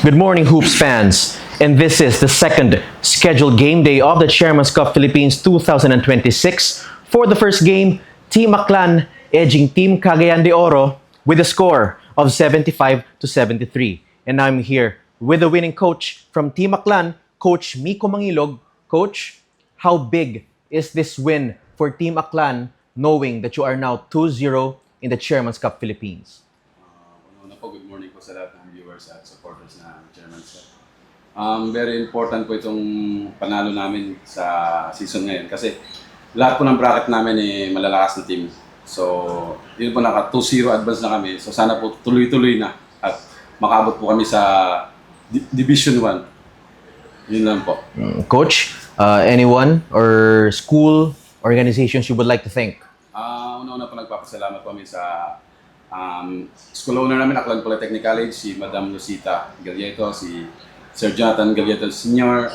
Good morning, Hoops fans. And this is the second scheduled game day of the Chairman's Cup Philippines 2026. For the first game, Team Aklan edging Team Cagayan de Oro with a score of 75 to 73. And I'm here with the winning coach from Team Aklan, Coach Miko Mangilog. Coach, how big is this win for Team Aklan knowing that you are now 2-0 in the Chairman's Cup Philippines? Una po, good morning po sa lahat ng viewers at supporters na Chairman's Cup. Very important po itong panalo namin sa season ngayon kasi lahat po ng bracket namin malalakas na team. So, yun po naka 2-0 advance na kami. So, sana po tuloy-tuloy na at makaabot po kami sa Division 1. Yun lang po. Coach, anyone or school organizations you would like to thank? Una-una po nagpapasalamat po kami sa school owner namin, Aklan Polytechnic College, si Madam Lucita Galleto, si Sir Jonathan Galleto Sr.,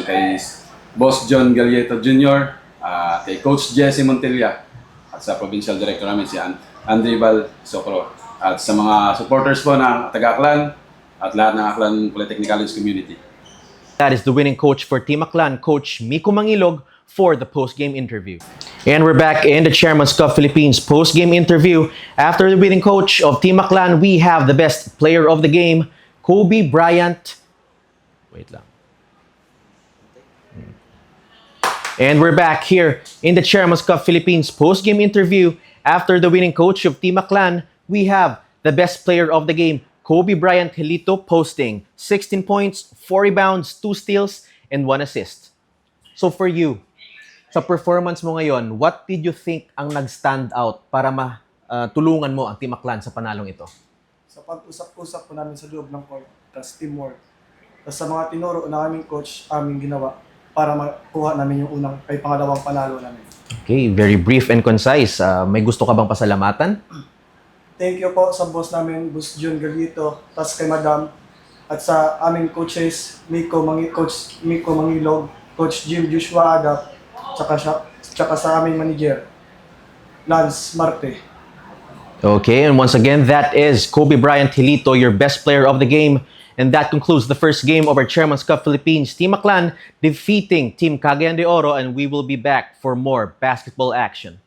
kay Boss John Galleto Jr., kay Coach Jesse Montilla, at sa Provincial Director namin si Andre Val Socro, at sa mga supporters po ng taga-Aklan at lahat ng Aklan Polytechnic College community. That is the winning coach for Team Aklan, Coach Miko Mangilog, for the post-game interview. And we're back in the Chairman's Cup Philippines post-game interview. After the winning coach of Team Aklan, we have the best player of the game, Kobe Bryant. Wait lang. And we're back here in the Chairman's Cup Philippines post-game interview. After the winning coach of Team Aklan, we have the best player of the game, Kobe Bryant Helito, posting 16 points, 4 rebounds, 2 steals, and 1 assist. So for you, sa performance mo ngayon, what did you think ang nag-stand out para tulungan mo ang Team Aklan sa panalong ito? Sa pag-usap-usap po namin sa loob ng court, tas teamwork. Tas sa mga tinuro na aming coach, aming ginawa para makuha namin yung pangalawang panalo namin. Okay, very brief and concise. May gusto ka bang pasalamatan? Thank you po sa boss namin, Boss John Galito, tas kay Madam, at sa aming coaches, Coach Miko Mangilog, Coach Jim Joshua Agap, tsaka sa aming manager, Lance Marte. Okay, and once again, that is Kobe Bryant Helito, your best player of the game. And that concludes the first game of our Chairman's Cup Philippines. Team Aklan defeating Team Cagayan de Oro, and we will be back for more basketball action.